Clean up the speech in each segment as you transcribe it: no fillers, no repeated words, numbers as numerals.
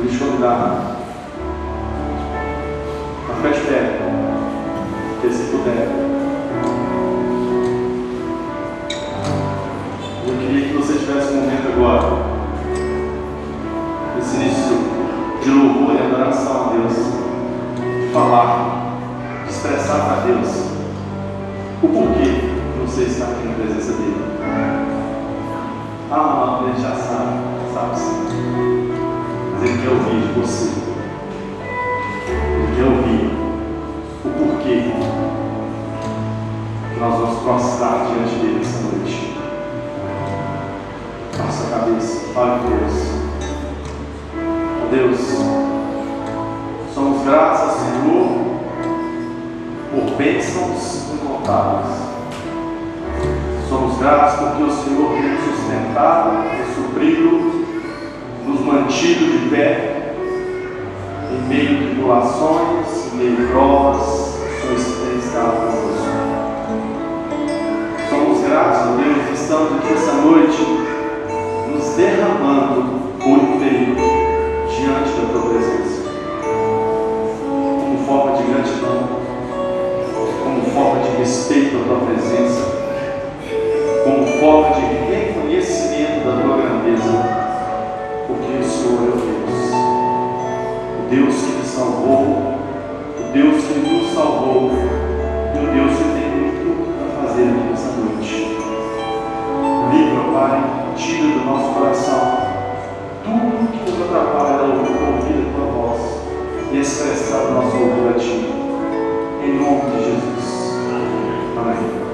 Deixa eu convidar a ficar de pé, porque se puder. Eu queria que você tivesse um momento agora, esse início de louvor e adoração a Deus, de falar, de expressar para Deus o porquê você está aqui na presença dele. Ele já sabe sim. Mas ele quer ouvir de você. Ele quer ouvir o porquê que nós vamos prostrar diante dele essa noite. Nossa cabeça, fale com Deus. Oh Deus, somos gratos ao Senhor por bênçãos incontáveis. Somos gratos porque o Senhor tem nos sustentado, nos suprido, nos mantido de pé, em meio a tribulações, em meio a provas. O Senhor tem estado conosco. Somos gratos a Deus, estamos aqui essa noite, nos derramando por inteiro diante da Tua presença, como forma de gratidão, como forma de respeito à Tua presença, como forma de reconhecimento da Tua grandeza, porque o Senhor é o Deus que me salvou, o Deus que nos salvou, e o Deus que tem muito a fazer aqui nessa noite. Livra, Pai, tira do nosso coração tudo que nos atrapalha da ouvir a Tua voz e expressar o nosso louvor a Ti, em nome de Jesus. Amém.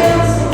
Deus,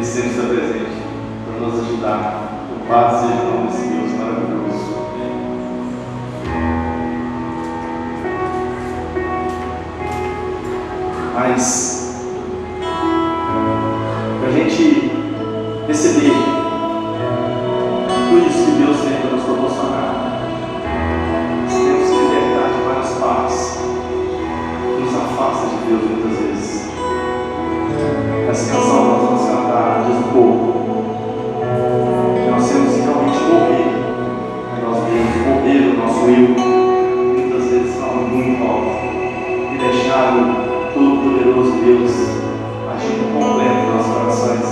sempre está presente para nos ajudar. Louvado seja o nome desse Deus maravilhoso. Mas, para a gente receber tudo isso que Deus tem para nos proporcionar, nós temos que libertar de várias partes que nos afasta de Deus muitas vezes. Essa canção nós vamos cantar diz um pouco que nós temos que realmente morrer em nós mesmos, morrer no nosso eu, muitas vezes fala muito alto, e deixar o Todo-Poderoso Deus agir por completo em nossos corações.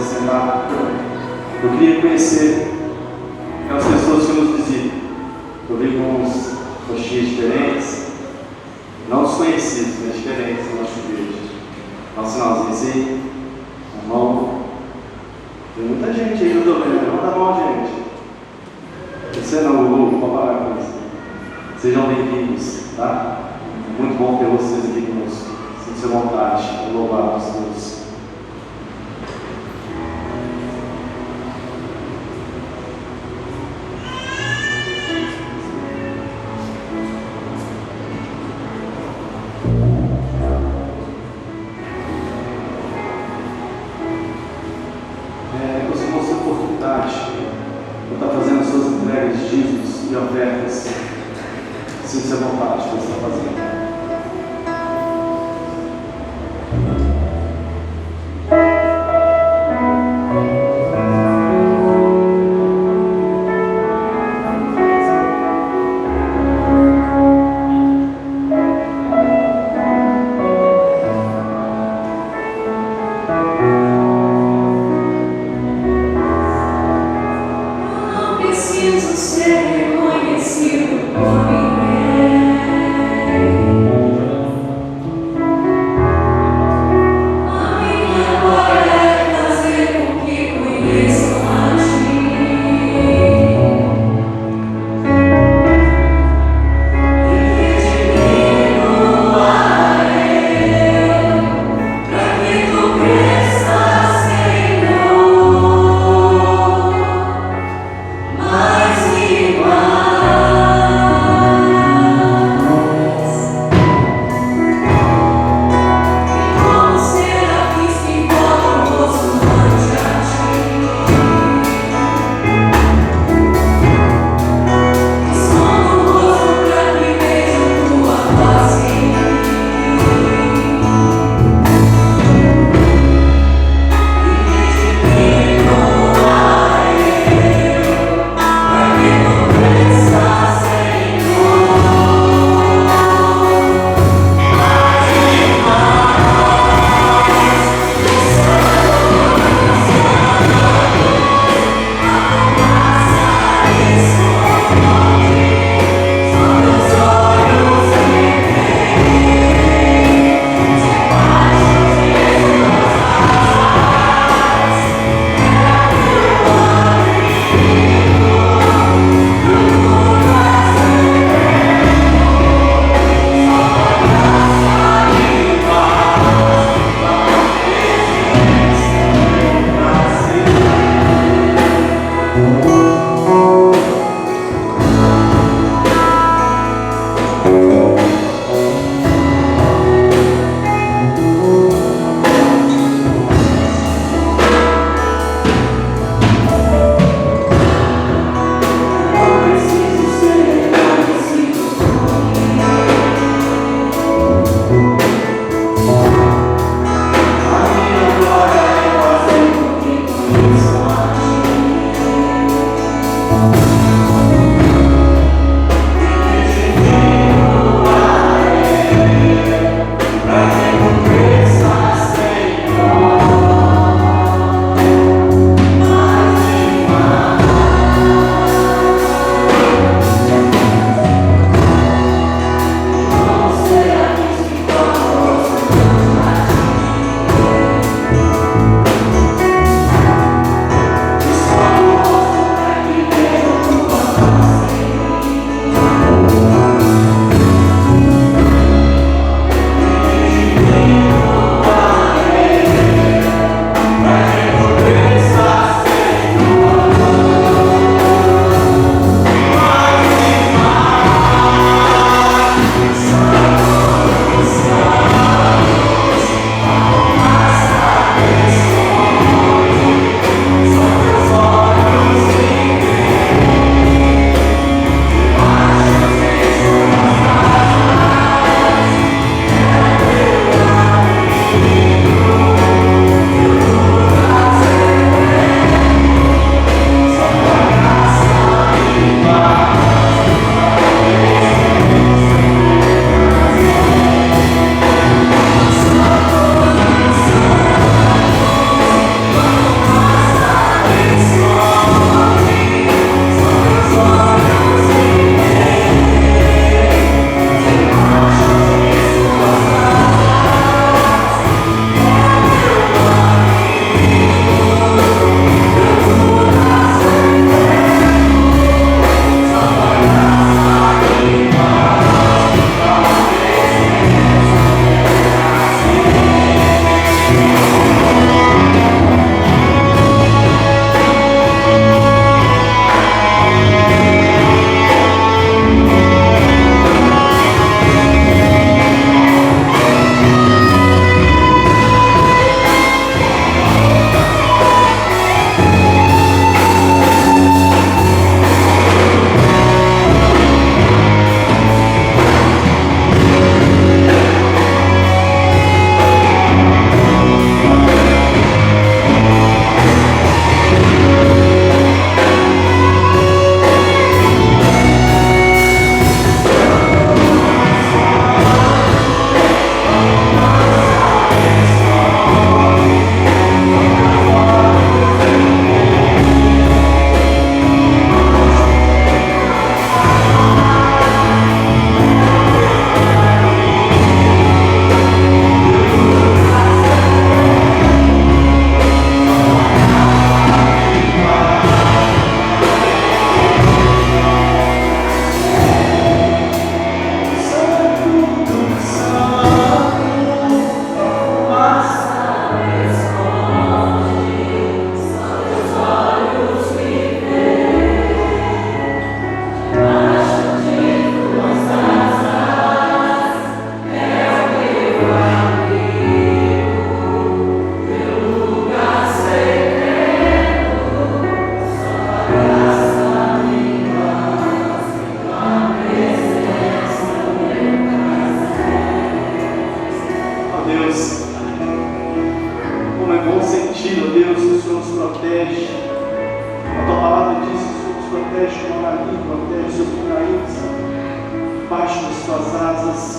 sentar. Eu queria conhecer aquelas pessoas que nos visitam. Eu vi com uns rostinhos diferentes, não desconhecidos, mas diferentes na nossa igreja. Dá um sinalzinho assim, a mão. Tem muita gente aí que eu estou vendo, levanta a mão, gente. Você não, Lulu, pode parar com isso. Sejam bem-vindos, tá? Muito bom ter vocês aqui conosco. Sinta-se à vontade, louvados todos. Você mostrou a oportunidade de estar fazendo as suas entregas de dízimos e ofertas. Sinta-se à vontade de estar fazendo. Preciso ser reconhecido por ninguém.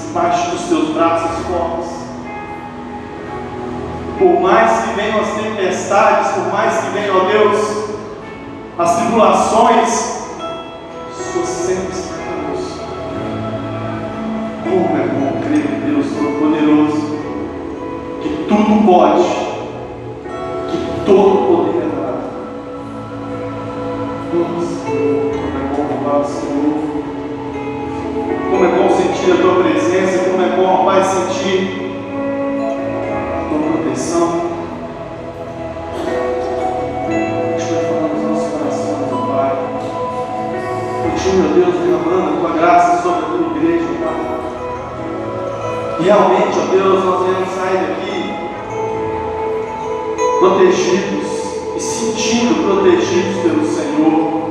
debaixo dos teus braços fortes. Por mais que venham as tempestades, por mais que venham, ó Deus, as tribulações, o Senhor sempre está conosco. Como é bom crer em Deus Todo-Poderoso, que tudo pode, que todo poder é dado. Nossa, como é bom louvar o Senhor. Como é bom sentir a Tua presença, como é bom, Pai, sentir a Tua proteção. Continua falando nos nossos corações, ó Pai. Continua, meu Deus, derramando a Tua graça sobre a Tua igreja, ó Pai. E realmente, ó Deus, nós devemos sair daqui protegidos e sentindo protegidos pelo Senhor.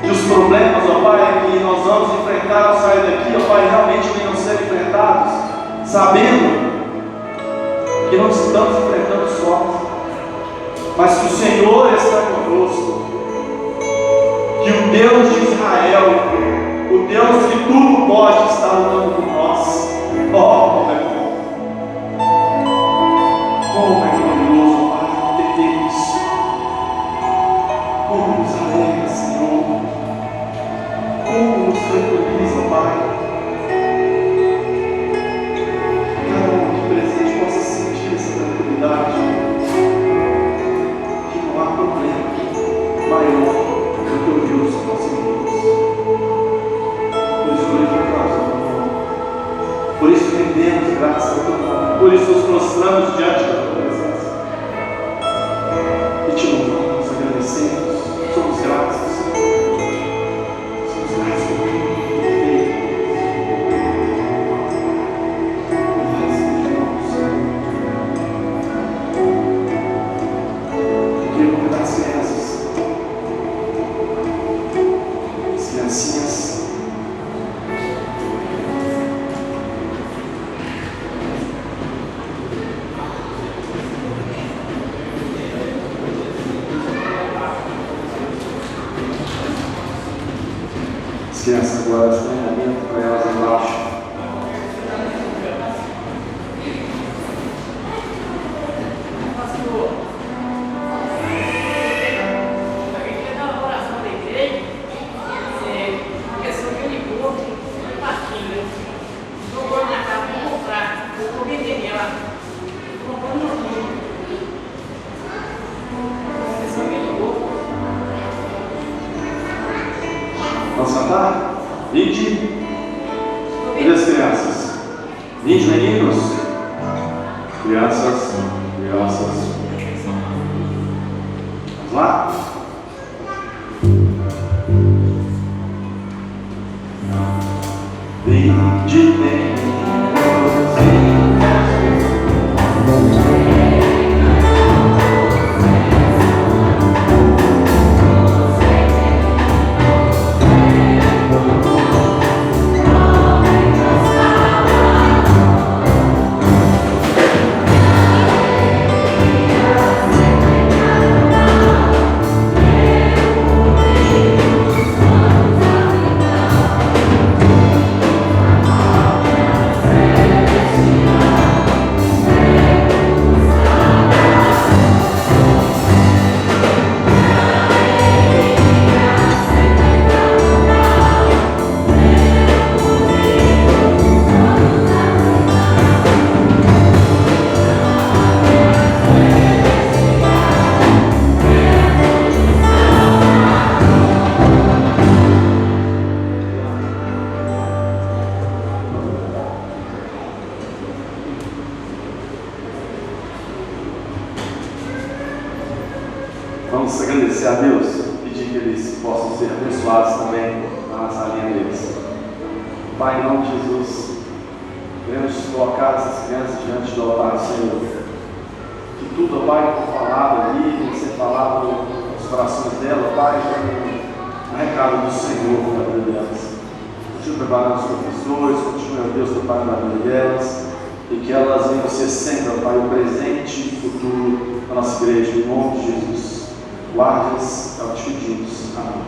Que os problemas, ó Pai, que nós vamos enfrentar ao sair daqui, ó Pai, realmente venham ser enfrentados, sabendo que não estamos enfrentando sós, mas que o Senhor está conosco, que o Deus de Israel, o Deus que tudo pode, está lutando por nós. Oh, como é bom! Como é glorioso, Pai, entender isso. Como nos alegra, Senhor. Como nos tranquiliza, Pai. Cada um aqui presente possa sentir essa tranquilidade. Que não há problema maior do que o Deus que nós servimos. Por isso glorificamos o teu nome. Por isso rendemos graças ao teu nome. Por isso nos prostramos diante da tua presença. E te louvamos, agradecemos. Somos gratos, Senhor. Somos gratos por tudo que tu fez. Porque por das crianças, as criancinhas, as crianças agora estão em momento para elas embaixo. Vamos cantar? 20. Cadê as crianças? 20 meninos? Crianças. Vamos lá? Vinde Vamos agradecer a Deus, pedir que eles possam ser abençoados também na salinha deles. Pai, em nome de Jesus, queremos colocar essas crianças diante do altar do Senhor. Que tudo, Pai, que foi falado ali, tem que ser falado nos corações dela, Pai, um recado do Senhor para a vida delas. Continue preparando os professores, continue, Deus, preparando a vida delas, e que elas venham ser sempre, Pai, o presente e o futuro da nossa igreja, em nome de Jesus. Guarde-as, é o que te pedimos. Amém.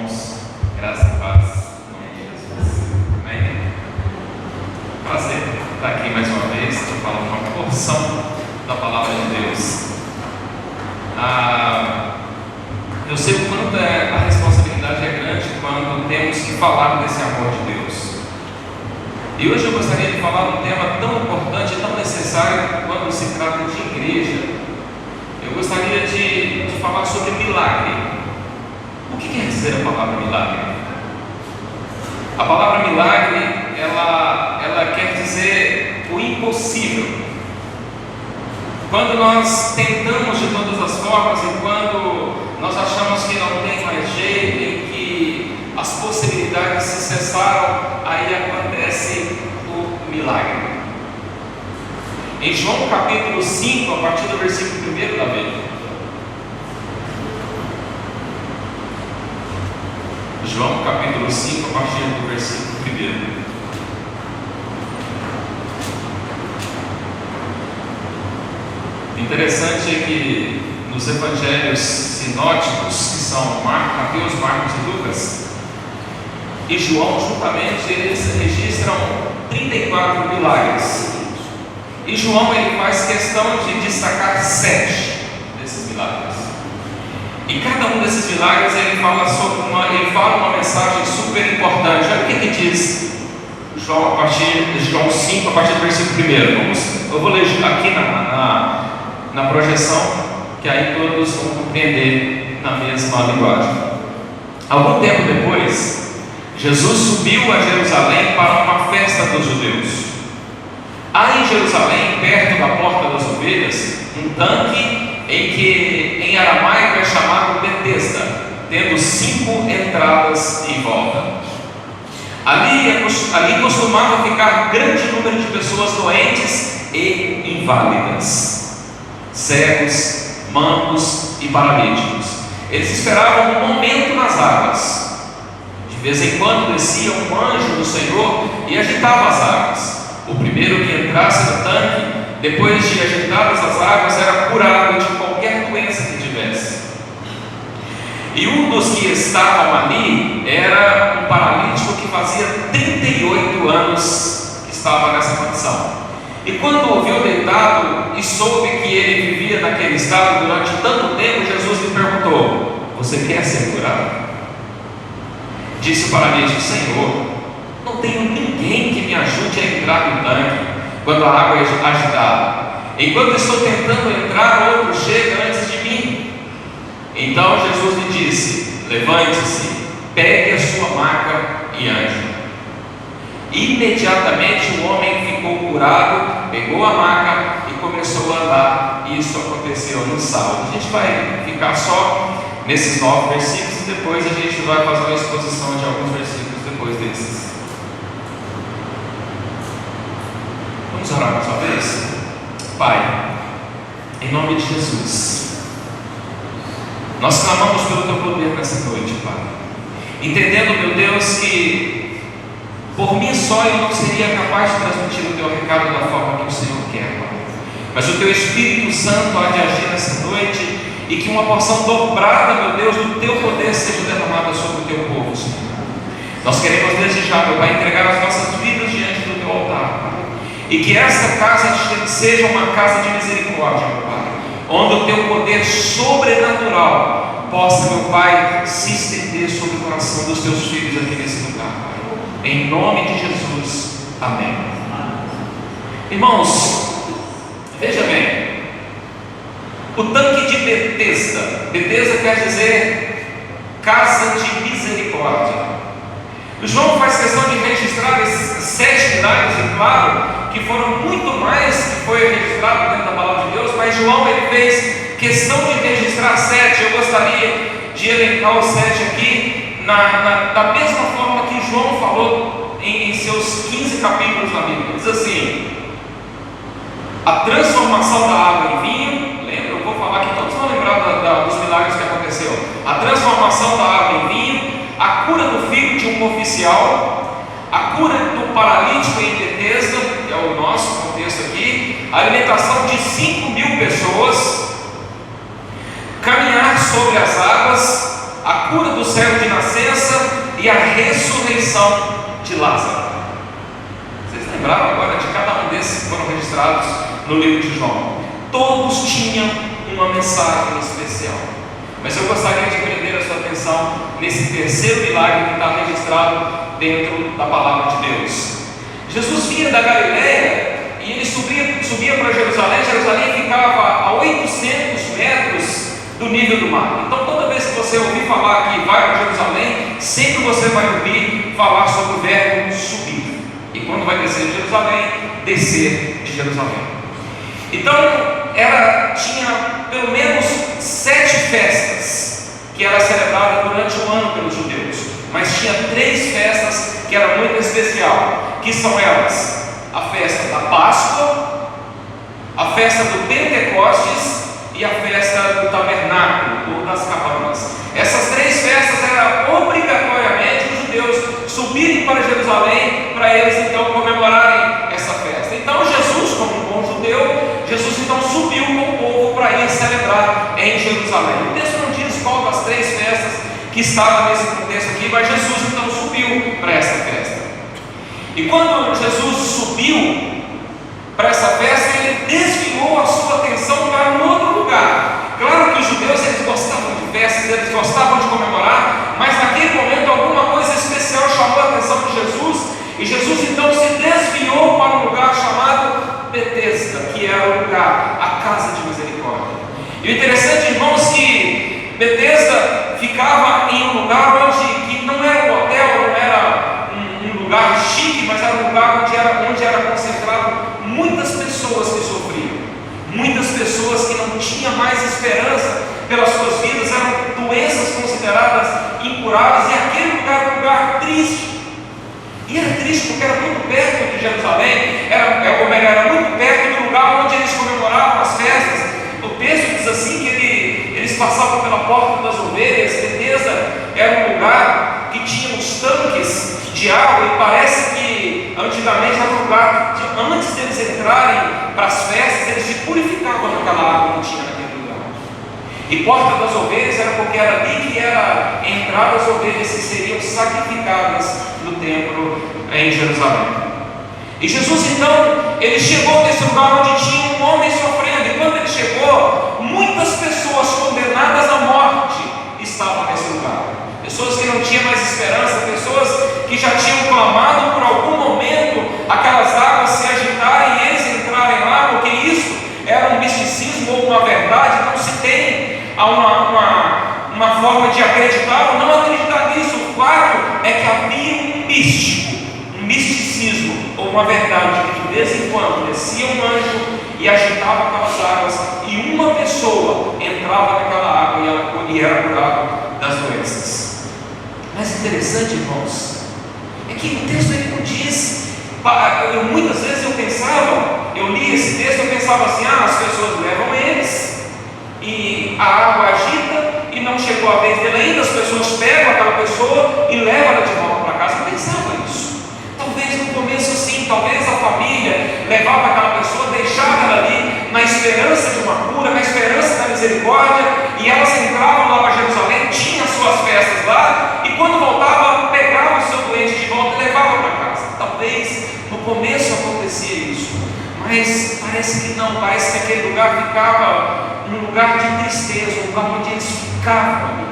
irmãos, graças e paz, em nome de Jesus. Amém? Prazer estar aqui mais uma vez, estou falando uma porção da palavra de Deus. Eu sei o quanto a responsabilidade é grande quando temos que falar desse amor de Deus. E hoje eu gostaria de falar um tema tão importante e tão necessário quando se trata de igreja. Eu gostaria de falar sobre milagre. O que quer dizer a palavra milagre? A palavra milagre, ela quer dizer o impossível. Quando nós tentamos de todas as formas e quando nós achamos que não tem mais jeito e que as possibilidades se cessaram, aí acontece o milagre. Em João capítulo 5, a partir do versículo 1 da Bíblia. João capítulo 5, a partir do versículo 1. Interessante é que nos evangelhos sinóticos, que são Mateus, Marcos e Lucas, e João juntamente, eles registram 34 milagres. E João ele faz questão de destacar 7 desses milagres. E cada um desses milagres ele fala uma mensagem super importante. Olha o que diz João a partir de João 5, a partir do versículo 1. Eu vou ler aqui na projeção, que aí todos vão compreender na mesma linguagem. Algum tempo depois, Jesus subiu a Jerusalém para uma festa dos judeus. Há em Jerusalém, perto da porta das ovelhas, um tanque em que em aramaico é chamado Betesda, tendo 5 entradas em volta. Ali costumava ficar grande número de pessoas doentes e inválidas, cegos, mancos e paralíticos. Eles esperavam um momento nas águas. De vez em quando descia um anjo do Senhor e agitava as águas. O primeiro que entrasse no tanque, depois de agitadas as águas, era curado de qualquer doença que tivesse. E um dos que estavam ali era um paralítico que fazia 38 anos que estava nessa condição. E quando o ouviu deitado e soube que ele vivia naquele estado durante tanto tempo, Jesus lhe perguntou: você quer ser curado? Disse o paralítico: Senhor, não tenho ninguém que me ajude a entrar no tanque quando a água é agitada. Enquanto estou tentando entrar, outro chega antes de mim. Então Jesus lhe disse: levante-se, pegue a sua maca e ande. Imediatamente o homem ficou curado, pegou a maca e começou a andar. E isso aconteceu no sábado. A gente vai ficar só nesses 9 versículos e depois a gente vai fazer uma exposição de alguns versículos depois desses. Vamos orar mais uma vez? Pai, em nome de Jesus, nós clamamos pelo Teu poder nessa noite, Pai, entendendo, meu Deus, que por mim só eu não seria capaz de transmitir o Teu recado da forma que o Senhor quer, Pai, mas o Teu Espírito Santo há de agir nessa noite e que uma porção dobrada, meu Deus, do Teu poder seja derramada sobre o Teu povo, Senhor. Nós queremos desejar, meu Pai, entregar as nossas vidas diante do Teu altar, Pai, e que esta casa seja uma casa de misericórdia, meu Pai, onde o Teu poder sobrenatural possa, meu Pai, se estender sobre o coração dos Teus filhos aqui nesse lugar, Pai. Em nome de Jesus, amém. Irmãos, veja bem, o tanque de Betesda quer dizer casa de misericórdia. O João faz questão de registrar esses 7 milagres, e claro que foram muito mais que foi registrado dentro da palavra de Deus, mas João ele fez questão de registrar 7. Eu gostaria de elencar os 7 aqui da mesma forma que João falou em seus 15 capítulos da Bíblia. Diz assim: a transformação da água em vinho. Lembra? Eu vou falar que todos vão lembrar dos milagres que aconteceu. A transformação da água em vinho, a cura do filho de um oficial, a cura do paralítico em Betesda, que é o nosso contexto aqui, a alimentação de 5.000 pessoas, caminhar sobre as águas, a cura do cego de nascença e a ressurreição de Lázaro. Vocês lembraram agora de cada um desses que foram registrados no livro de João? Todos tinham uma mensagem especial. Mas eu gostaria de prender a sua atenção nesse terceiro milagre que está registrado dentro da palavra de Deus. Jesus vinha da Galileia e ele subia para Jerusalém. Jerusalém ficava a 800 metros do nível do mar. Então toda vez que você ouvir falar que vai para Jerusalém, sempre você vai ouvir falar sobre o verbo subir. E quando vai descer de Jerusalém, descer de Jerusalém. Então tinha pelo menos 7 festas que era celebrada durante o ano pelos judeus. Mas tinha 3 festas que eram muito especial, que são elas: a festa da Páscoa, a festa do Pentecostes e a festa do Tabernáculo, ou das Cabanas. Essas 3 festas eram obrigatoriamente os judeus subirem para Jerusalém, para eles então comemorarem essa festa. Então Jesus, como um bom judeu, Jesus então subiu com o povo para ir celebrar em Jerusalém. O texto não diz qual das 3 festas que estava nesse contexto aqui, mas Jesus então subiu para essa festa. E quando Jesus subiu para essa festa, ele desviou a sua atenção para um outro lugar. Claro que os judeus eles gostavam de festas, eles gostavam de comemorar, mas naquele momento alguma coisa especial chamou a atenção de Jesus, e Jesus então se desviou para um lugar chamado Betesda, que era o lugar, a casa de misericórdia. E o interessante, irmãos, que Betesda ficava em um lugar que não era um hotel, não era um lugar chique, mas era um lugar onde era concentrado muitas pessoas que sofriam, muitas pessoas que não tinham mais esperança pelas suas vidas, eram doenças consideradas incuráveis, e aquele lugar era um lugar triste. E era triste porque era muito perto de Jerusalém, era muito perto do lugar onde eles comemoravam as festas. O texto diz assim que eles passavam pela porta das ovelhas. Betesda era um lugar que tinha uns tanques de água, e parece que antigamente era um lugar que antes deles entrarem para as festas, eles se purificavam naquela água que tinha naquele lugar. E porta das ovelhas era porque era ali que era a entrada das ovelhas que seriam sacrificadas no templo em Jerusalém. E Jesus então, ele chegou nesse lugar onde tinha um homem sofrendo, e quando ele chegou, muitas pessoas condenadas à morte estavam nesse lugar. Pessoas que não tinham mais esperança, pessoas que já tinham clamado por algum momento aquelas águas se agitarem e eles entrarem lá, porque isso era um misticismo ou uma verdade. Não se tem uma forma de acreditar ou não acreditar nisso. O fato é que havia um místico, um misticismo ou uma verdade que de vez em quando descia um anjo e agitava aquelas águas, e uma pessoa entrava naquela água e era curada das doenças. Mas interessante, irmãos, é que o texto ele não diz. Muitas vezes eu li esse texto, eu pensava assim: as pessoas levam eles e a água agita e não chegou a vez dele ainda, as pessoas pegam aquela pessoa e levam ela de volta para casa. Eu pensava isso. Talvez no começo sim, talvez a família levava aquela pessoa, deixava ela ali na esperança de uma cura, na esperança da misericórdia, e elas entravam lá para Jerusalém, tinham suas festas lá, e quando voltava, pegava o seu doente de volta e levava para casa. Talvez no começo acontecia isso, mas parece que não, parece que aquele lugar ficava um lugar de tristeza, um lugar onde eles ficavam ali.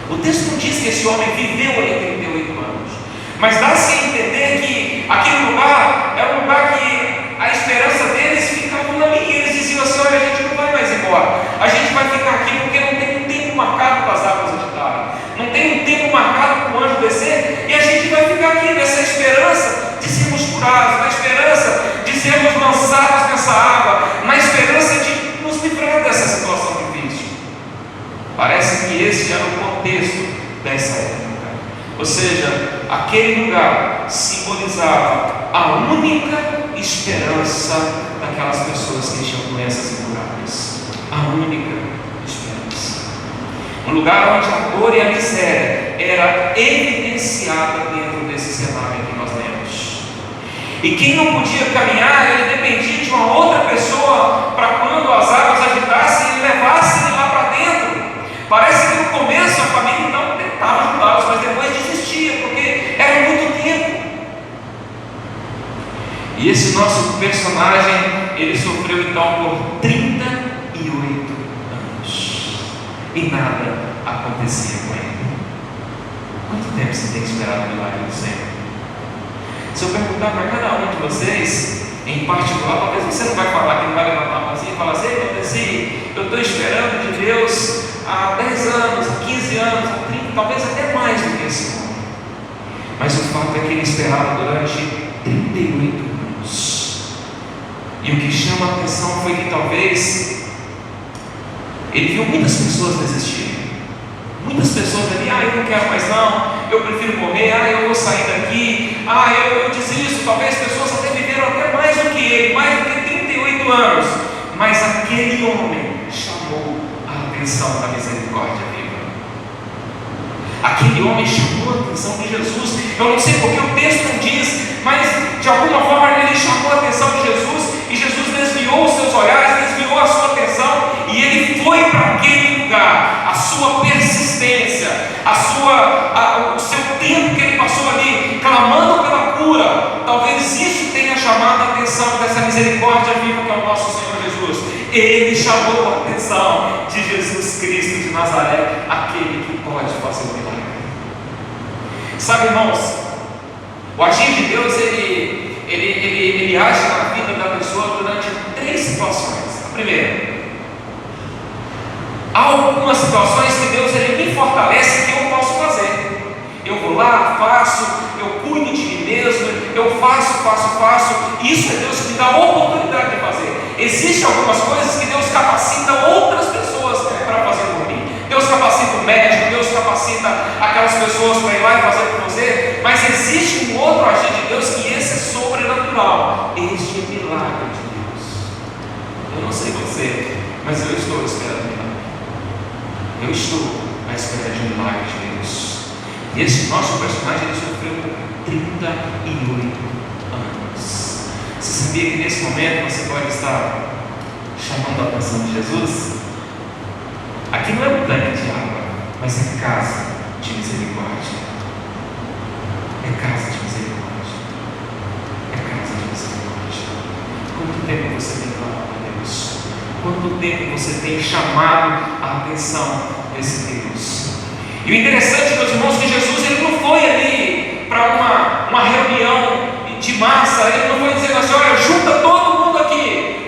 O texto não diz que esse homem viveu ali 38 anos, mas dá-se a entender que aquele lugar era um lugar que a esperança deles ficava ali, e eles diziam assim: olha, a gente não vai mais embora, a gente vai ficar aqui porque não tem um tempo marcado para as águas agitarem, não tem um tempo marcado para o anjo descer, e a gente vai ficar aqui nessa esperança de sermos curados, na esperança de sermos lançados nessa água, na esperança de nos livrar dessa situação difícil. Parece que esse era o contexto dessa época. Ou seja, aquele lugar simbolizava a única esperança daquelas pessoas que tinham doenças incuráveis. A única esperança. Um lugar onde a dor e a miséria era evidenciada dentro desse cenário que nós lemos. E quem não podia caminhar, ele dependia de uma outra pessoa para quando as águas agitassem, ele levasse ele lá para dentro. Parece que no começo E esse nosso personagem, ele sofreu então por 38 anos e nada acontecia com ele. Quanto tempo você tem esperado o milagre do Senhor? Se eu perguntar para cada um de vocês, em particular, talvez você não vai falar que não vai levantar a mãozinha e falar assim: eu estou esperando de Deus há 10 anos, há 15 anos, há 30, talvez até mais do que esse homem. Mas o fato é que ele esperava durante 38 anos. E o que chama a atenção foi que talvez ele viu muitas pessoas desistirem. Muitas pessoas ali: eu não quero mais não, eu prefiro morrer, eu vou sair daqui, eu desisto. Talvez pessoas até viveram até mais do que ele, mais do que 38 anos. Mas aquele homem chamou a atenção da misericórdia viva. Aquele homem chamou a atenção de Jesus. Eu não sei porque o texto não diz, mas de alguma forma ele chamou a atenção de Jesus, e Jesus desviou os seus olhares, desviou a sua atenção, e ele foi para aquele lugar. A sua persistência, o seu tempo que ele passou ali clamando pela cura, talvez isso tenha chamado a atenção dessa misericórdia viva que é o nosso Senhor Jesus. Ele chamou a atenção de Jesus Cristo de Nazaré, aquele que pode fazer o milagre. Sabe, irmãos, o agir de Deus ele age na vida da pessoa durante 3 situações. A primeira, há algumas situações que Deus ele me fortalece que eu posso fazer. Eu vou lá, faço, eu cuido de mim mesmo, eu faço. Isso é Deus que me dá a oportunidade de fazer. Existem algumas coisas que Deus capacita outras pessoas para fazer por mim. Deus capacita o médico, Deus capacita aquelas pessoas para ir lá e fazer por você. Mas existe um outro agir de Deus que esse é sobrenatural. Este é milagre de Deus. Eu não sei você, mas eu estou esperando milagre. Eu estou à espera de um milagre de Deus. E esse nosso personagem ele sofreu por 38 anos. Você sabia que nesse momento você pode estar chamando a atenção de Jesus? Aqui não é um tanque de água, mas é casa de misericórdia. É casa de misericórdia. É casa de misericórdia. Quanto tempo você tem clamado a Deus? Quanto tempo você tem chamado a atenção desse Deus? E o interessante, meus irmãos, que Jesus ele não foi ali para uma reunião de massa. Ele não foi dizendo assim: olha, junta todo mundo aqui,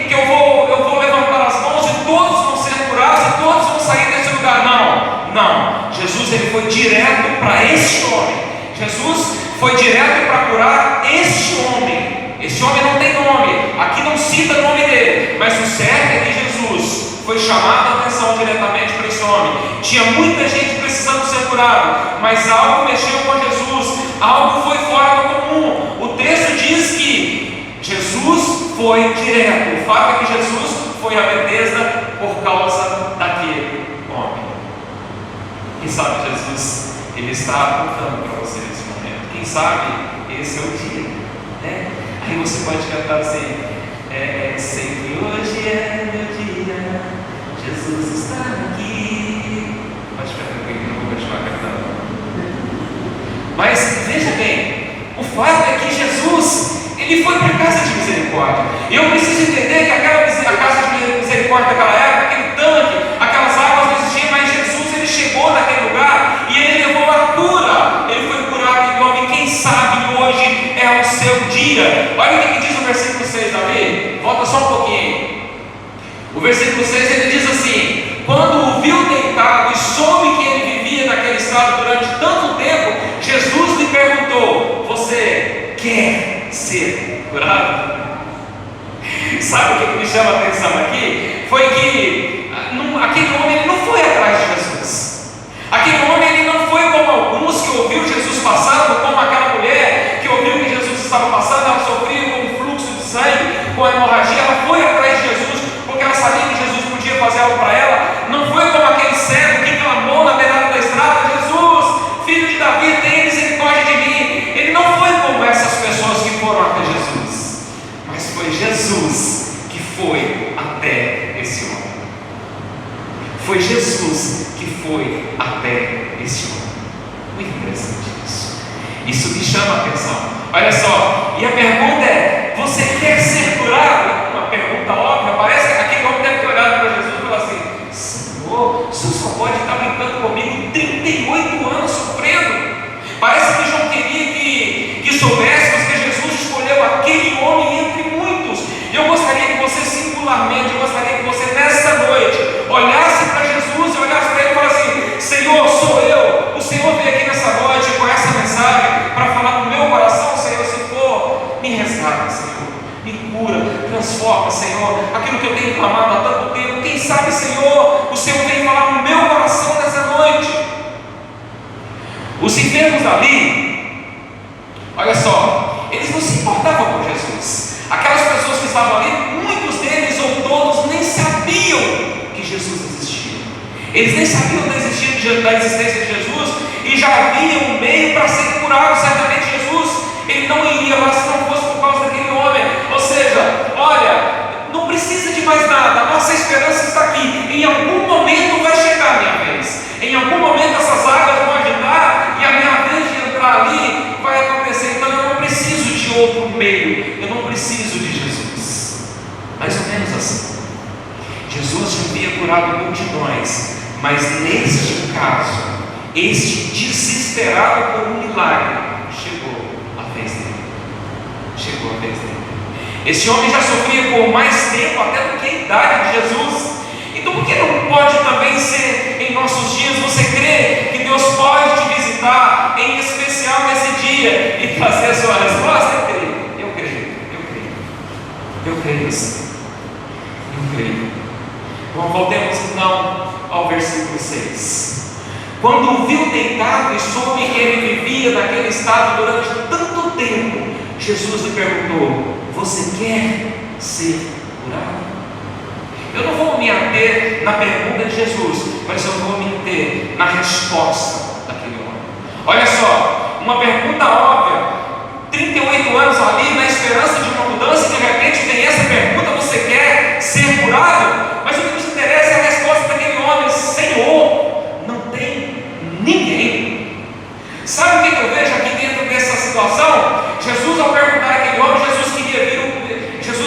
que eu vou levantar as mãos e todos vão ser curados e todos vão sair desse lugar. Não. Jesus ele foi direto para este homem. Jesus foi direto para curar este homem. Este homem não tem nome, aqui não cita o nome dele, mas o certo é que Jesus foi chamado a atenção diretamente para esse homem. Tinha muita gente precisando ser curado, mas algo mexeu com Jesus, algo foi fora do comum. O texto diz que Jesus foi direto. O fato é que Jesus foi a Betesda por causa daquele homem. Quem sabe Jesus ele está apontando para você nesse momento. Quem sabe esse é o dia, né? Aí você pode cantar assim: sei que hoje é meu dia, Jesus está aqui. Pode ficar tranquilo, não vou continuar cantando. Mas veja bem, o fato é que Jesus ele foi para a casa de misericórdia. E eu preciso entender que a casa de misericórdia daquela época, aquele tanque, aquelas águas não existiam, mas Jesus ele chegou naquele lugar e ele levou a cura. Ele foi curar aquele homem. Quem sabe hoje é o seu dia. Olha o que diz o versículo 6, Davi. Volta só um pouquinho. O versículo 6 ele diz assim: quando o viu deitado e soube que ele vivia naquele estado durante tanto tempo, Jesus lhe perguntou: você quer ser curado? Sabe o que me chama a atenção aqui? Foi que aquele homem ele não foi atrás de Jesus. Aquele homem ele não foi como alguns que ouviu Jesus passando, como aquela mulher que ouviu que Jesus estava passando. Ela sofria com um fluxo de sangue, com a hemorragia. Ela foi atrás de Jesus porque ela sabia que Jesus podia fazer algo para ela. Não foi como aquele cego que clamou na beirada da estrada: Jesus, filho de Davi, tenha misericórdia de mim. Ele não foi como essas pessoas que foram até Jesus, mas foi Jesus que foi até esse homem. Foi Jesus que foi até esse homem. Muito interessante isso. Isso me chama a atenção. Olha só, E a pergunta é: você quer ser curado? Uma pergunta óbvia. Parece que aquele homem deve ter olhado para Jesus e falado assim: Senhor, o Senhor só pode estar brincando comigo 38 anos sofrendo. Parece que João queria que soubéssemos que Jesus escolheu aquele homem entre muitos. E eu gostaria que você singularmente, eu gostaria que você nessa noite olhasse para Jesus e olhasse para ele e falasse assim: Senhor, sou eu. O Senhor veio aqui nessa noite com essa mensagem para falar no meu coração. Senhor, se for, me resgata, Senhor, me cura, transforma, Senhor, aquilo que eu tenho clamado há tanto tempo. Quem sabe, Senhor, o Senhor vem falar no meu coração nessa noite. Os enfermos ali, olha só, eles não se importavam com Jesus. Aquelas pessoas que estavam ali, muitos deles ou todos nem sabiam que Jesus existia. Eles nem sabiam da existência de Jesus e já haviam um meio para ser curados. Certamente Jesus, ele não iria lá se não fosse por causa daquele homem. Ou seja, olha, não precisa de mais nada, a nossa esperança está aqui. Em algum momento vai chegar a minha vez. Em algum momento essas águas vão agitar e a minha vez de entrar ali vai acontecer. Então eu não preciso de outro meio, eu não preciso de Jesus. Mais ou menos assim. Jesus já havia curado multidões, mas neste caso, este desesperado por um milagre, chegou a vez dele. Chegou a vez dele. Esse homem já sofria por mais tempo até do que a idade de Jesus. Então por que não pode também ser em nossos dias? Você crê que Deus pode te visitar, em especial nesse dia, e trazer a sua resposta? Eu creio, eu creio, eu creio. Eu creio sim. Eu creio. Bom, voltemos então ao versículo 6. Quando o viu deitado e soube que ele vivia naquele estado durante tanto tempo, Jesus lhe perguntou: você quer ser curado? Eu não vou me ater na pergunta de Jesus, mas eu vou me ater na resposta daquele homem. Olha só, uma pergunta óbvia, 38 anos ali, na esperança de uma mudança, e de repente vem essa pergunta: você quer ser curado? Mas o que nos interessa é a resposta daquele homem: Senhor, não tem ninguém. Sabe o que eu vejo aqui dentro dessa situação? Jesus, ao perguntar àquele homem, Jesus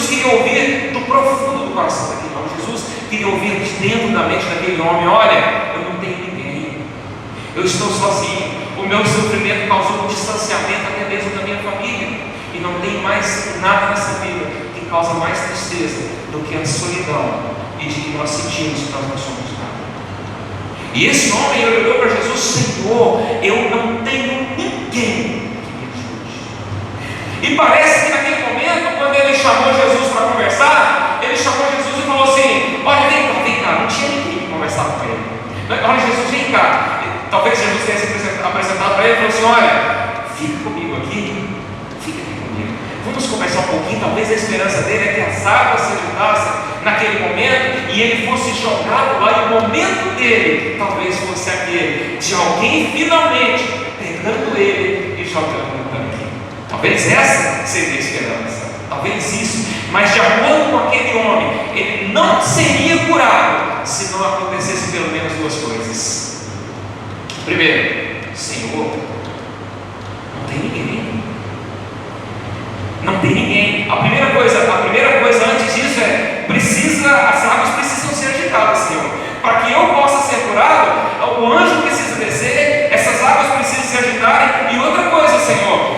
queria ouvir do profundo do coração daquele homem. Jesus queria ouvir de dentro da mente daquele homem: olha, eu não tenho ninguém, eu estou sozinho, o meu sofrimento causou um distanciamento até mesmo da minha família, e não tem mais nada nessa vida que causa mais tristeza do que a solidão e de que nós sentimos que nós não somos nada. E esse homem olhou para Jesus: Senhor, eu não tenho ninguém que me ajude. E parece que naquele momento, quando ele chamou Jesus para conversar, ele chamou Jesus e falou assim: olha, vem cá, não tinha ninguém que conversar com ele. Olha, Jesus, vem cá. Talvez Jesus tenha se apresentado para ele e falou assim: olha, fica comigo aqui, fica aqui comigo, vamos conversar um pouquinho. Talvez a esperança dele é que as águas se agitassem naquele momento e ele fosse jogado lá, e o momento dele talvez fosse aquele de alguém finalmente pegando ele e jogando no tanque. Talvez essa seria a esperança, talvez isso. Mas de acordo com aquele homem, ele não seria curado se não acontecesse pelo menos duas coisas. Primeiro, Senhor, não tem ninguém. Não tem ninguém. A primeira coisa antes disso é: as águas precisam ser agitadas, Senhor. Para que eu possa ser curado, o anjo precisa descer, essas águas precisam se agitarem. E outra coisa, Senhor,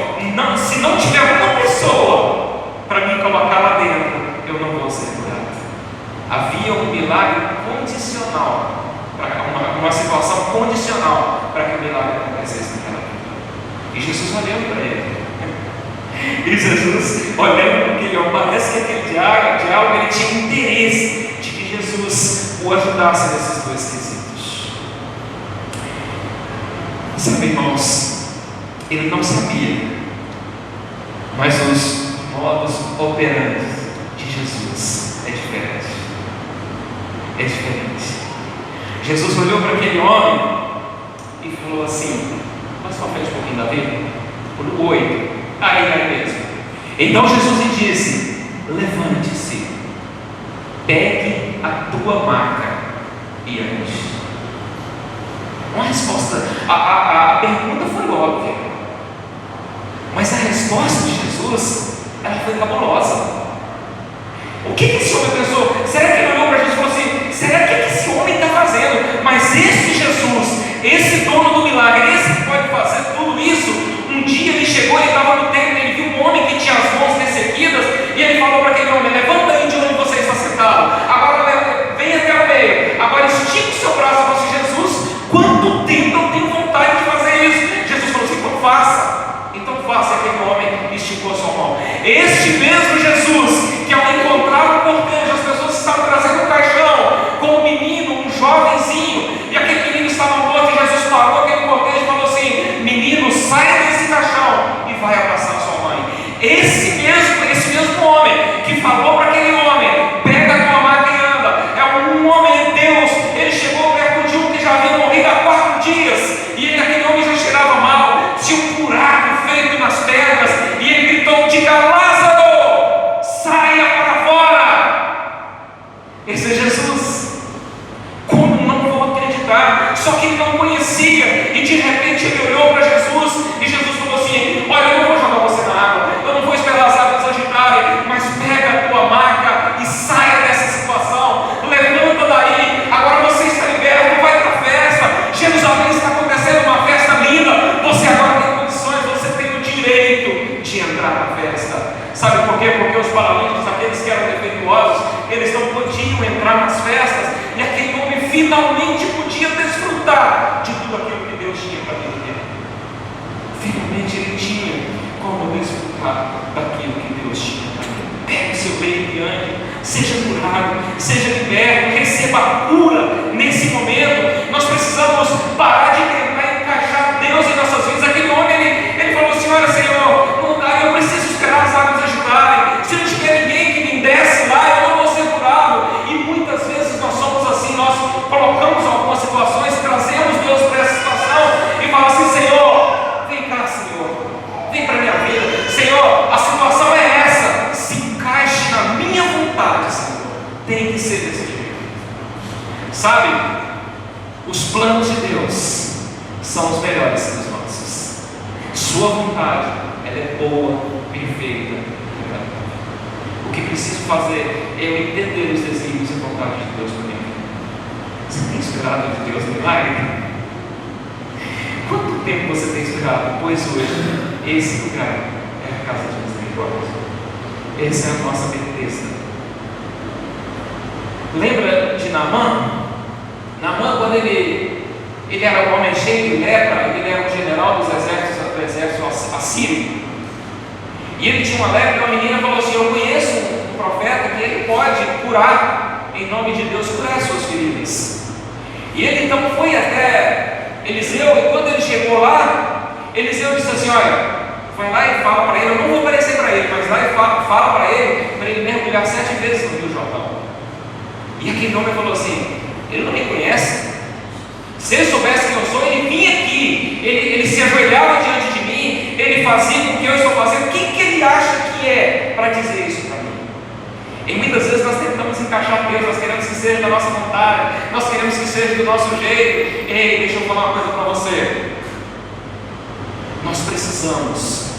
se não tiver uma pessoa para me colocar lá dentro, eu não vou ser curado. Havia um milagre condicional, uma situação condicional para que o milagre acontecesse naquela vida. E Jesus olhou para ele. E Jesus, olhando para aquele homem, parece que aquele diálogo ele tinha interesse de que Jesus o ajudasse nesses dois quesitos. Sabe, irmãos, ele não sabia, mas os modos operantes de Jesus é diferente. É diferente. Jesus olhou para aquele homem e falou assim: mais para frente um pouquinho da Bíblia, por 8. Aí mesmo. Então Jesus lhe disse: levante-se, pegue a tua maca e ande. Uma resposta, a pergunta foi óbvia, mas a resposta de Jesus Jesus, ela foi cabulosa. O que esse homem pensou? Será que ele olhou para Jesus e falou assim: será que esse homem está fazendo? Mas esse Jesus, esse dono do milagre, esse que pode fazer tudo isso, um dia ele chegou, ele estava no templo, ele viu um homem que tinha as mãos ressequidas, e ele falou para aquele homem: levanta aí de onde você está sentado, agora vem até o meio, agora estica o seu braço. Eu falei assim: Jesus, quanto tempo eu tenho vontade de fazer isso? Jesus falou assim: então faça. Então faça. Aquele homem esticou a sua mão. Este mesmo Jesus, que ao encontrar o cortejo, as pessoas estavam trazendo um caixão com um menino, um jovenzinho, e aquele menino estava morto, e Jesus parou aquele cortejo e falou assim: menino, saia desse caixão e vai abraçar a sua mãe. Esse mesmo homem que falou para aquele homem: pega a tua maca e anda, é um homem de Deus. Ele chegou perto de um que já havia morrido há 4 dias, e aquele homem já cheirava mal, tinha um buraco feito nas pedras, e ele gritou: diga, Lázaro, saia para fora. Esse é Jesus. Como não vou acreditar? Só que ele não conhecia, e de repente ele olhou para Jesus, e Jesus falou assim: olha, eu não vou jogar você na água, eu não vou esperar as águas agitarem, mas pega a tua maca e saia dessa situação, levanta daí, agora você está liberto, vai para a festa. Jerusalém está acontecendo uma festa linda, você agora tem condições, você tem o direito de entrar na festa. Sabe por quê? Porque os paralíticos, aqueles que eram defeituosos, eles não podiam entrar nas festas, e aquele homem finalmente podia desfrutar de tudo aquilo que Deus tinha para ele. Finalmente ele tinha como desfrutar daquilo que Deus tinha para ele. Pegue o seu leito e ande, seja curado, seja liberto, receba a cura nesse momento. Nós precisamos parar de tentar encaixar Deus em nossas vidas. Aquele homem, ele falou assim: olha, Senhor, não dá, eu preciso esperar as águas agitarem. Se não tiver ninguém que me desce lá, eu não vou ser curado. E muitas vezes nós somos assim, nós colocamos algumas situações, trazemos Deus para essa situação e falamos assim: Senhor, vem cá, Senhor, vem para a minha vida. Senhor, a situação é essa, se encaixe na minha vontade, Senhor. Tem que ser desse jeito. Sabe, os planos de Deus são os melhores que os nossos. Sua vontade, ela é boa, perfeita. O que preciso fazer é eu entender os desígnios e vontade de Deus para mim. Você tem esperado de Deus milagre? Quanto tempo você tem esperado? Pois hoje, esse lugar é a casa de misericórdia. Essa é a nossa certeza. Lembra de Naamã? Naamã, quando ele era um homem cheio de lepra, ele era um general do exército assírio, e ele tinha uma lepra, e uma menina falou assim: eu conheço um profeta que ele pode curar, em nome de Deus, curar as suas feridas. E ele então foi até Eliseu, e quando ele chegou lá, Eliseu disse assim: olha, vai lá e fala para ele, eu não vou aparecer para ele, mas lá e fala para ele mergulhar 7 vezes no Rio Jordão. E aquele homem falou assim: ele não me conhece. Se ele soubesse quem eu sou, ele vinha aqui, ele se ajoelhava diante de mim, ele fazia com o que eu estou fazendo. Quem que ele acha que é para dizer isso para mim? E muitas vezes nós tentamos encaixar Deus, nós queremos que seja da nossa vontade, nós queremos que seja do nosso jeito. Ei, deixa eu falar uma coisa para você. Nós precisamos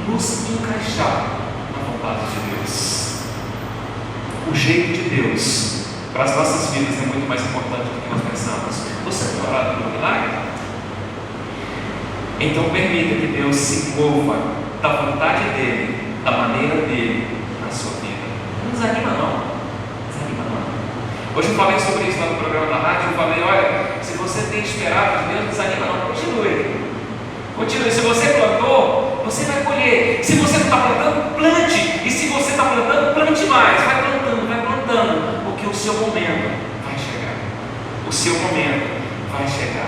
nos encaixar na vontade de Deus. O jeito de Deus para as nossas vidas é muito mais importante do que nós pensamos. Você tem orado pelo milagre? Então permita que Deus se mova da vontade dEle, da maneira dEle na sua vida. Não desanima não. Desanima não. Hoje eu falei sobre isso lá no programa da rádio. Eu falei: olha, se você tem esperado de Deus, não desanima não. Continue. Se você plantou, você vai colher. Se você não está plantando, plante. E se você está plantando, plante mais. Vai plantando, porque o seu momento vai chegar. O seu momento vai chegar.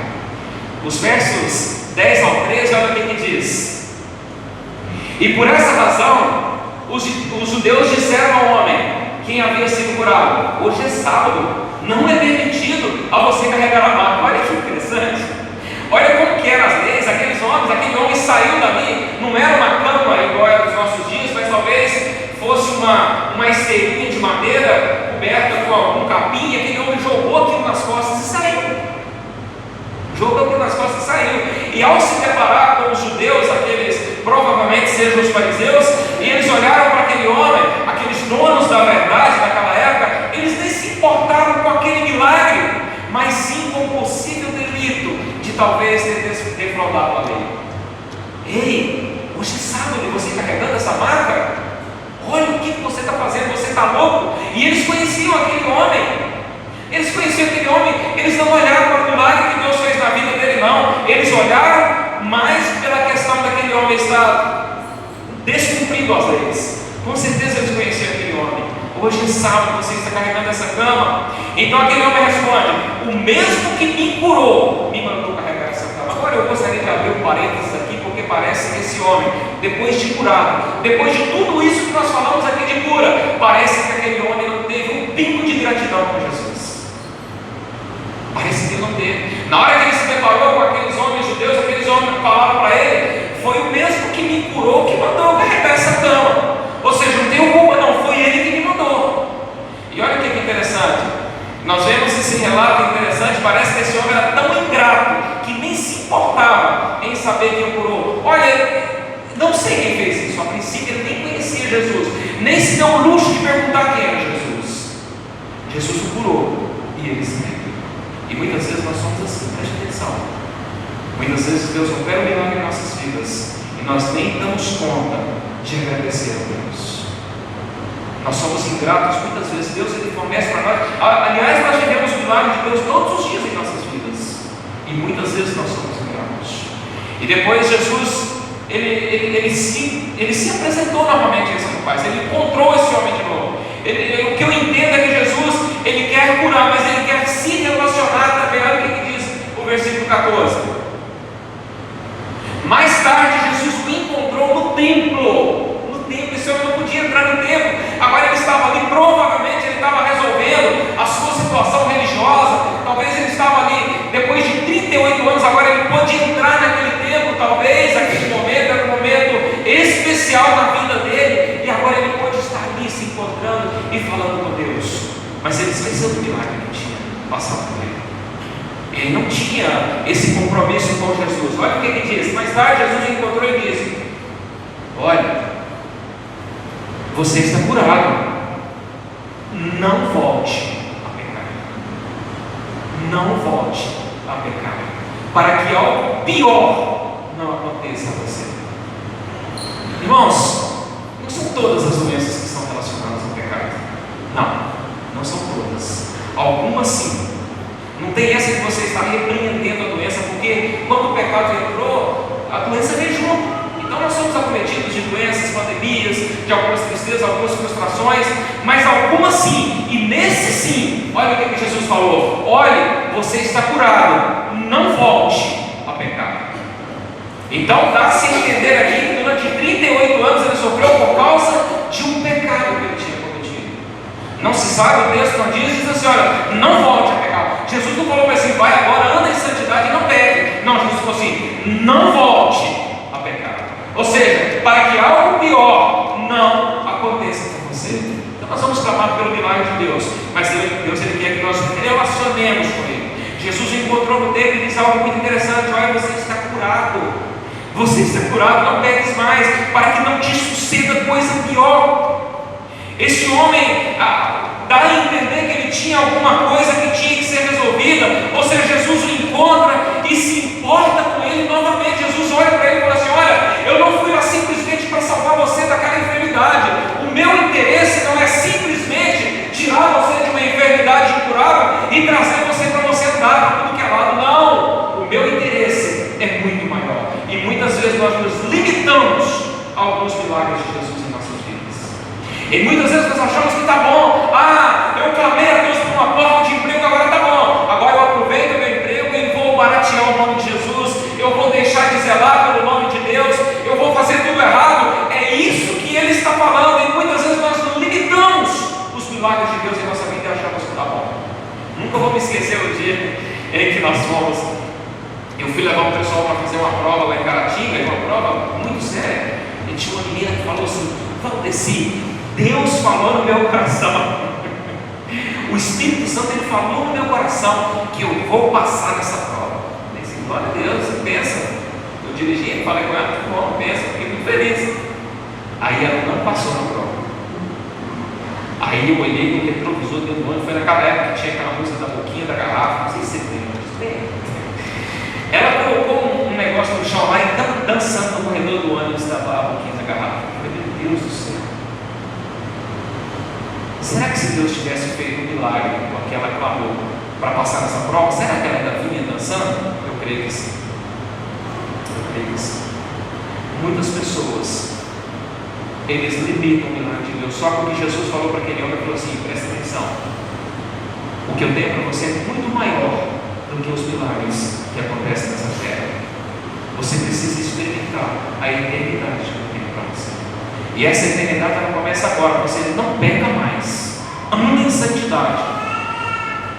Os versos 10 ao 13, olha o que diz: e por essa razão, os judeus disseram ao homem, quem havia sido curado: hoje é sábado, não é permitido a você carregar a maca. Olha que interessante. Olha como que eram as leis, aquele homem saiu dali, não era uma cama igual a dos nossos dias, mas talvez fosse uma esteirinha de madeira coberta com um capim, e aquele homem jogou aquilo nas costas e saiu. E ao se deparar com os judeus, aqueles provavelmente sejam os fariseus, e eles eles olharam para aquele homem, aqueles donos da verdade daquela época, eles nem se importaram com aquele milagre, mas sim com o possível delito de talvez ter defraudado a lei. Ei, hoje é sábado e você carregando essa marca? Olha o que você está fazendo, você está louco? E eles conheciam aquele homem. Eles conheciam aquele homem, eles não olharam para o milagre que Deus fez na vida dele, não. Eles olharam mais pela questão daquele homem estar descumprindo as leis. Com certeza eles conheciam aquele homem. Hoje é sábado, você está carregando essa cama. Então aquele homem responde: o mesmo que me curou, me mandou carregar essa cama. Agora eu gostaria de abrir um parênteses aqui, porque parece que esse homem, depois de curado, depois de tudo isso que nós falamos aqui de cura, parece que aquele homem não teve um pingo de gratidão com Jesus. Parece que ele não teve. Na hora que ele se deparou com aqueles homens judeus, aqueles homens falaram para ele: foi o mesmo que me curou que mandou carregar essa cama. Ou seja, não tenho culpa, não, foi ele que me mandou. E olha o que é interessante, nós vemos esse relato interessante. Parece que esse homem era tão ingrato que nem se importava em saber quem o curou. Olha, não sei quem fez isso. A princípio ele nem conhecia Jesus, nem se deu o luxo de perguntar quem era Jesus. Jesus o curou e ele se negou. E muitas vezes nós somos assim, preste atenção. Muitas vezes Deus opera um milagre em nossas vidas e nós nem damos conta de agradecer a Deus. Nós somos ingratos muitas vezes. Deus ele fornece para nós. Aliás, nós vivemos o milagre de Deus todos os dias em nossas vidas. E muitas vezes nós somos ingratos. E depois Jesus, ele se apresentou novamente a esse rapaz. Ele encontrou esse homem de novo. O que eu entendo é que Jesus, ele quer curar, mas ele quer se relacionar também. Olha o que diz o versículo 14. Mais tarde, Jesus o encontrou no templo. Esse homem não podia entrar no templo. Agora ele estava ali, provavelmente ele estava resolvendo a sua situação religiosa. Talvez ele estava ali, depois de 38 anos, agora ele pôde entrar naquele templo. Talvez aquele momento era um momento especial na vida dele. E agora ele pôde estar ali se encontrando e falando com Deus. Mas ele esqueceu do milagre que tinha passado por ele. Ele não tinha esse compromisso com Jesus. Olha o que ele diz. Mais tarde Jesus o encontrou e disse: olha, você está curado, não volte a pecar. Não volte a pecar, para que algo pior não aconteça a você. Irmãos, não são todas as doenças que estão relacionadas ao pecado. Não são todas. Algumas sim. Não tem essa de você estar repreendendo a doença, porque quando o pecado entrou, a doença vem junto. Então nós somos acometidos de doenças, pandemias, de algumas tristezas, algumas frustrações, mas algumas sim. E nesse sim, olha o que Jesus falou: olhe, você está curado, não volte a pecar. Então dá-se a entender aqui que durante 38 anos ele sofreu por causa de um pecado que ele tinha cometido. Não se sabe, o texto não diz assim: olha, não volte a pecar. Jesus não falou assim: vai agora, anda em santidade e não peque. Não, Jesus falou assim: não volte a pecar. Ou seja, para que algo pior não aconteça com você. Então nós vamos clamar pelo milagre de Deus, mas Deus ele quer que nós relacionemos com Ele. Jesus o encontrou no templo e diz algo muito interessante: olha, você está curado. Você está curado, não peques mais, para que não te suceda coisa pior. Esse homem dá a entender que ele tinha alguma coisa que tinha que ser resolvida. Ou seja, Jesus o encontra e se importa com ele novamente. Jesus olha para ele e fala assim: olha, eu não fui lá simplesmente para salvar você daquela enfermidade. O meu interesse não é simplesmente tirar você de uma enfermidade incurável e trazer você para você andar para tudo que é lado. Não, o meu interesse é muito maior. E muitas vezes nós nos limitamos a alguns milagres de Jesus em nossas vidas. E muitas vezes nós achamos que está bom. Eu clamei a Deus por uma porta de emprego, agora está bom. Agora eu aproveito o meu emprego e vou baratear o nome de Jesus. Eu vou deixar de zelar pelo nome de Deus. Eu vou fazer tudo errado. É isso que ele está falando. E muitas vezes nós nos limitamos os milagres de Deus em nossa vida e achamos que está bom. Nunca vou me esquecer o dia em que nós fomos. Eu fui levar o pessoal para fazer uma prova lá em Caratinga, uma prova muito séria. E tinha uma menina que falou assim: Valdeci, Deus falou no meu coração, o Espírito Santo ele falou no meu coração que eu vou passar nessa prova. Eu disse: glória a Deus, pensa. Eu dirigi, falei com ela: bom, pensa, fiquei muito feliz. Aí ela não passou na prova. Aí eu olhei no retrovisor dentro do ônibus, foi naquela época que tinha aquela música da boquinha da garrafa, não sei se você tem. Ela colocou um negócio no chão lá e dançando no corredor do ônibus, estava a boquinha da garrafa. Eu falei, meu Deus do céu. Será que se Deus tivesse feito um milagre com aquela clamou para passar nessa prova, será que ela ainda vinha dançando? Eu creio que sim. Eu creio que sim. Muitas pessoas, eles limitam o milagre de Deus só porque Jesus falou para aquele homem, falou assim, presta atenção, o que eu tenho para você é muito maior do que os milagres que acontecem nessa terra. Você precisa experimentar a eternidade que eu tenho para você. E essa eternidade ela começa agora. Você não peca mais, ande em santidade,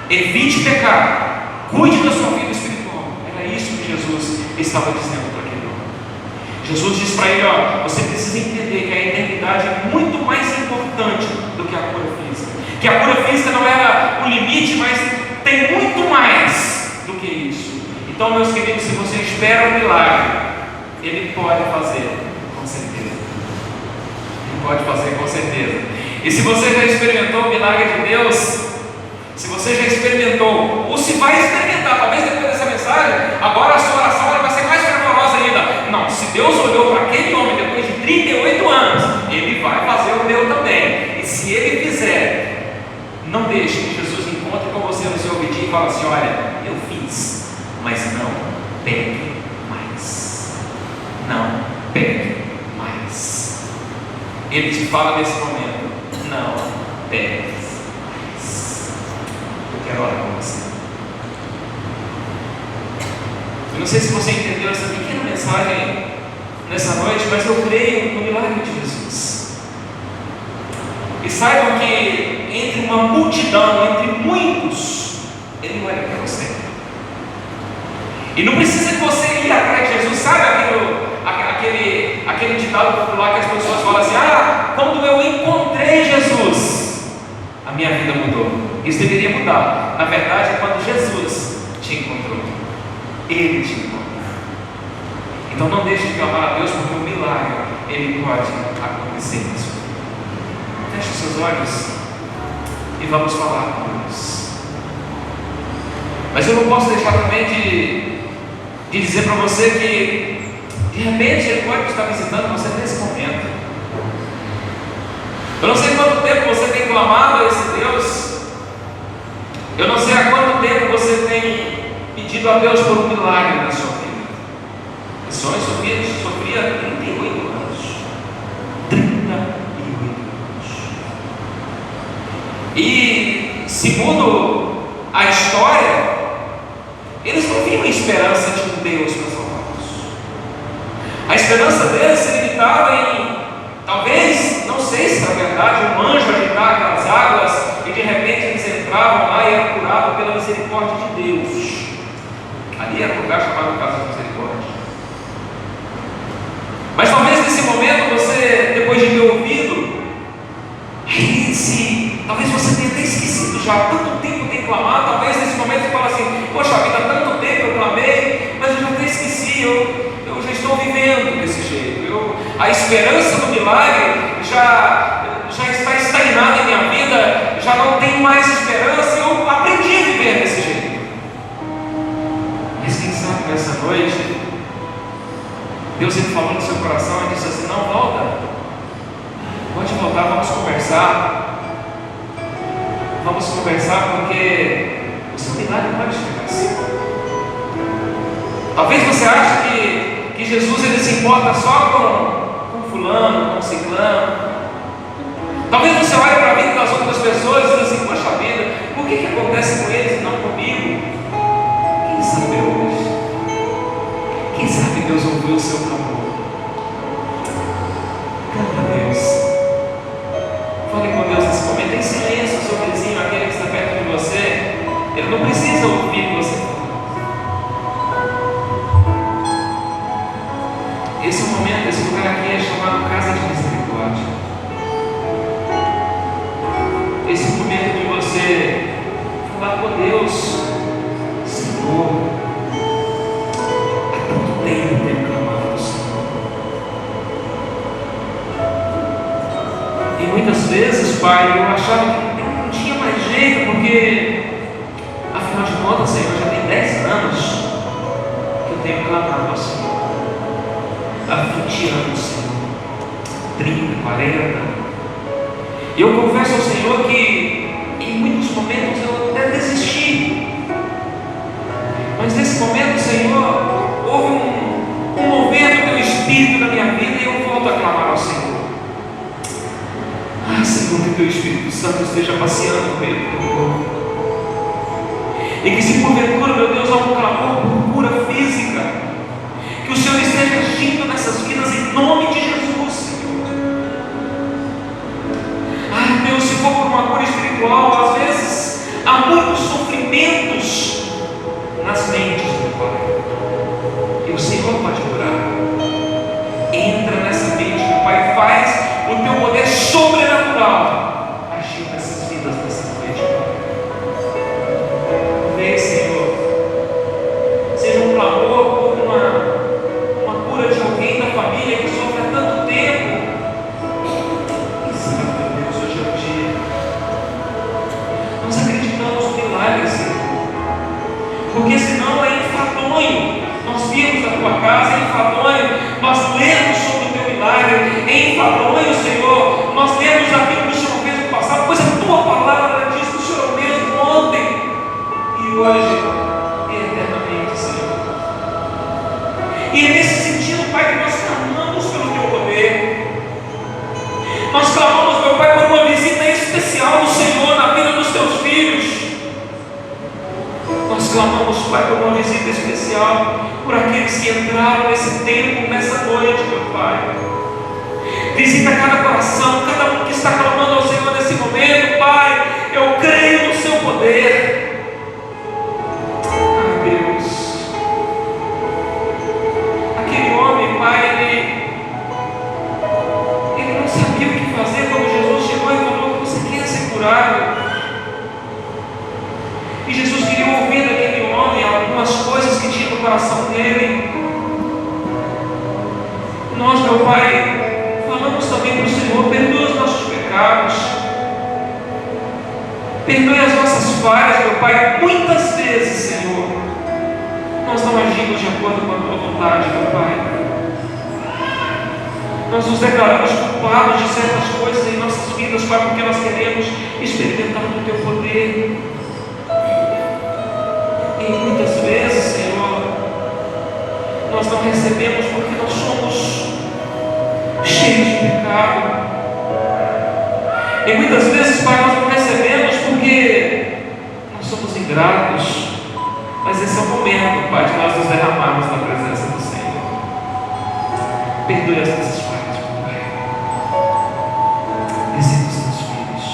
evite pecar, cuide da sua vida espiritual. Era isso que Jesus estava dizendo para aquele homem. Jesus diz para ele, ó, você precisa entender que a eternidade é muito mais importante do que a cura física, que a cura física não era o limite, mas tem muito mais do que isso. Então, meus queridos, se você espera um milagre, Ele pode fazer, com certeza. Ele pode fazer, com certeza. E se você já experimentou o milagre de Deus, se você já experimentou, ou se vai experimentar, talvez depois dessa mensagem, agora a sua oração ela vai ser mais fervorosa ainda. Não, se Deus olhou para aquele homem depois de 38 anos, Ele vai fazer o meu também. E se Ele fizer, não deixe que Jesus encontre com você no seu obediência e fale assim, olha, eu fiz, mas não pegue mais. Não pegue mais. Ele te fala nesse momento, não pegue mais. Eu quero orar com você. Eu não sei se você entendeu essa pequena mensagem nessa noite, mas eu creio no milagre de Jesus. E saibam que entre uma multidão, entre muitos, Ele olha para você. E não precisa que você ir atrás de Jesus. Sabe aquele ditado popular que as pessoas falam assim, quando eu encontrei Jesus, a minha vida mudou. Isso deveria mudar. Na verdade é quando Jesus te encontrou. Ele te encontrou. Então não deixe de clamar a Deus, porque o milagre Ele pode acontecer na sua vida. Feche os seus olhos e vamos falar com Deus. Mas eu não posso deixar também de dizer para você que de repente Ele pode estar visitando você nesse momento. Eu não sei quanto tempo você tem clamado a esse Deus. Eu não sei há quanto tempo você tem pedido a Deus por um milagre na sua vida. Esse homem sofria 38 anos. 38 anos. E segundo a história, eles não viam a esperança de um Deus para salvá-los. A esperança deles se limitava em, talvez, não sei se na verdade, um anjo agitar aquelas águas e de repente eles entravam lá e eram curados pela misericórdia de Deus. Ali era um lugar chamado Casa de Misericórdia. Mas talvez nesse momento você, depois de ter ouvido, talvez você tenha até esquecido já, tanto tempo tem clamado, talvez nesse momento você fala assim, poxa vida, há tanto tempo eu clamei, mas eu já até esqueci, eu já estou vivendo desse jeito, a esperança do milagre já está estagnada em minha vida, já não tenho mais esperança, eu aprendi a viver desse jeito. Mas quem sabe nessa noite, Deus Ele falou no seu coração e disse assim, não, volta, pode voltar, vamos conversar porque o seu milagre pode chegar assim. Talvez você ache que Jesus Ele se importa só com fulano, com ciclano. Talvez você olhe para a vida das outras pessoas e diga assim, poxa vida, por que acontece com eles e não comigo? Quem sabe hoje? Quem sabe Deus ouviu o seu clamor? Clama a Deus. Fale com Deus nesse momento, em silêncio, o seu vizinho, aquele que está perto de você, ele não precisa ouvir você. Esse momento, esse lugar aqui é chamado Casa de Misericórdia. Esse momento de você falar com Deus, Senhor, há tanto tempo eu tenho clamado ao Senhor. Pai, eu achava que não tinha mais jeito, porque, afinal de contas, Senhor, já tem 10 anos que eu tenho clamado ao Senhor. Há 20 anos, Senhor, 30, 40. E eu confesso ao Senhor que, em muitos momentos, eu até desisti. Mas nesse momento, Senhor, houve um movimento do Teu Espírito na minha vida e eu volto a clamar ao Senhor. Ah, Senhor, que Teu Espírito Santo esteja passeando no meio do Teu povo. E que se porventura, meu Deus, há um clamor por cura física, que o Senhor esteja agindo nessas vidas em nome de Jesus, Senhor. Ah, Deus, se for por uma cura espiritual, às vezes há muitos sofrimentos nas mentes, meu Pai. E o Senhor pode curar. Entra nessa mente, meu Pai, faz o Teu poder sobrenatural agir nessas vidas nessa noite, Pai. Vê, Senhor, seja um clamor por uma cura de alguém da família que sofre há tanto tempo. Quem sabe, meu Deus, hoje é o dia. Nós acreditamos no milagre, Senhor, porque senão é enfadonho nós virmos a Tua casa, é enfadonho nós lermos sobre o Teu milagre, é enfadonho, Senhor, nós lemos aquilo que o Senhor fez no passado, pois a Tua palavra diz que o Senhor é o mesmo ontem e hoje e eternamente, Senhor. E é nesse sentido, Pai, que nós clamamos pelo Teu poder. Nós clamamos, meu Pai, por uma visita especial do Senhor na vida dos Teus filhos. Nós clamamos, Pai, por uma visita especial por aqueles que entraram nesse tempo, nessa noite, meu Pai. Visita cada coração, cada um que está clamando ao Senhor nesse momento, Pai. Eu creio no Seu poder. Ah, Deus. Aquele homem, Pai, ele não sabia o que fazer quando Jesus chegou e falou: você quer ser curado? E Jesus queria ouvir daquele homem algumas coisas que tinha no coração dele. Nós, meu Pai, falamos também para o Senhor: perdoa os nossos pecados, perdoe as nossas falhas, meu Pai. Muitas vezes, Senhor, nós não agimos de acordo com a Tua vontade, meu Pai. Nós nos declaramos culpados de certas coisas em nossas vidas, Pai, porque nós queremos experimentar do Teu poder. E muitas vezes, Senhor, nós não recebemos porque nós somos cheios de pecado. E muitas vezes, Pai, nós não recebemos porque nós somos ingratos. Mas esse é o momento, Pai, de nós nos derramarmos na presença do Senhor. Perdoe as nossas falhas, meu Pai. Visita os Teus filhos.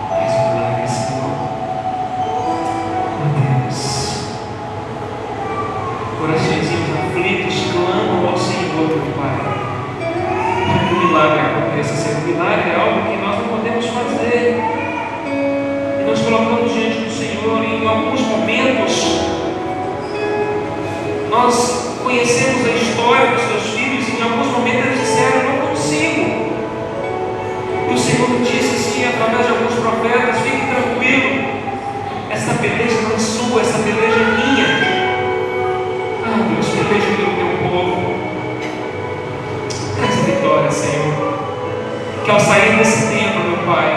Faz um milagre, Senhor. Coraçõezinhos aflitos clamam ao Senhor, meu Pai, para que o milagre aconteça. Senhor, o milagre é algo que nós não podemos fazer, e nós colocamos diante do Senhor. E em alguns momentos nós conhecemos a história dos Teus filhos, e em alguns momentos eles disseram: não consigo. E o Senhor disse assim, através de alguns profetas: fique tranquilo, essa peleja não é sua, essa peleja é minha. Ah, Deus, peleja pelo Teu povo. Traz a vitória, Senhor. Que ao sair desse tempo, meu Pai,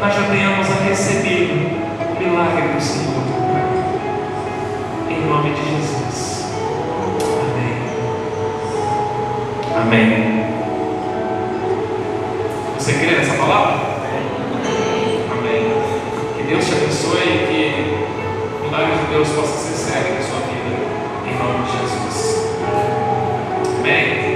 nós já tenhamos recebido o milagre do Senhor, meu Pai. Em nome de Jesus. Amém. Amém. Você crê nessa palavra? Amém. Que Deus te abençoe e que o milagre de Deus possa ser sério na sua vida, em nome de Jesus. Amém.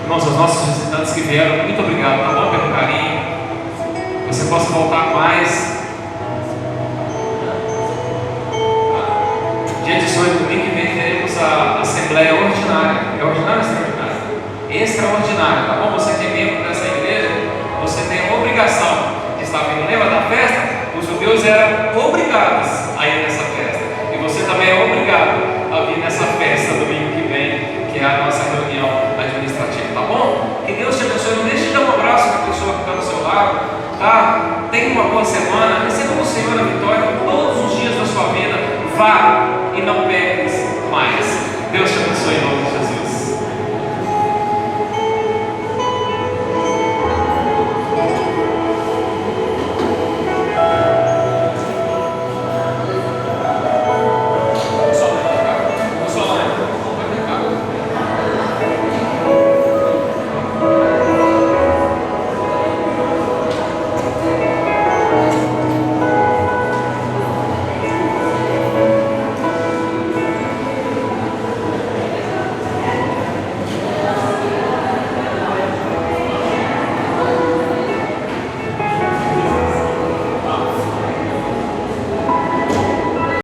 Irmãos, aos nossos visitantes que vieram, muito obrigado, tá bom, pelo carinho. Você possa voltar mais. Dia 18, domingo que vem, teremos a Assembleia Ordinária. É ordinária ou extraordinária? Extraordinária, tá bom? Você que é membro dessa igreja, você tem a obrigação de estar vindo. Lembra da festa? Os judeus eram obrigados a ir nessa festa. E você também é obrigado tenha uma boa semana, receba do Senhor a vitória todos os dias da sua vida. Vá e não peques mais. Deus te abençoe.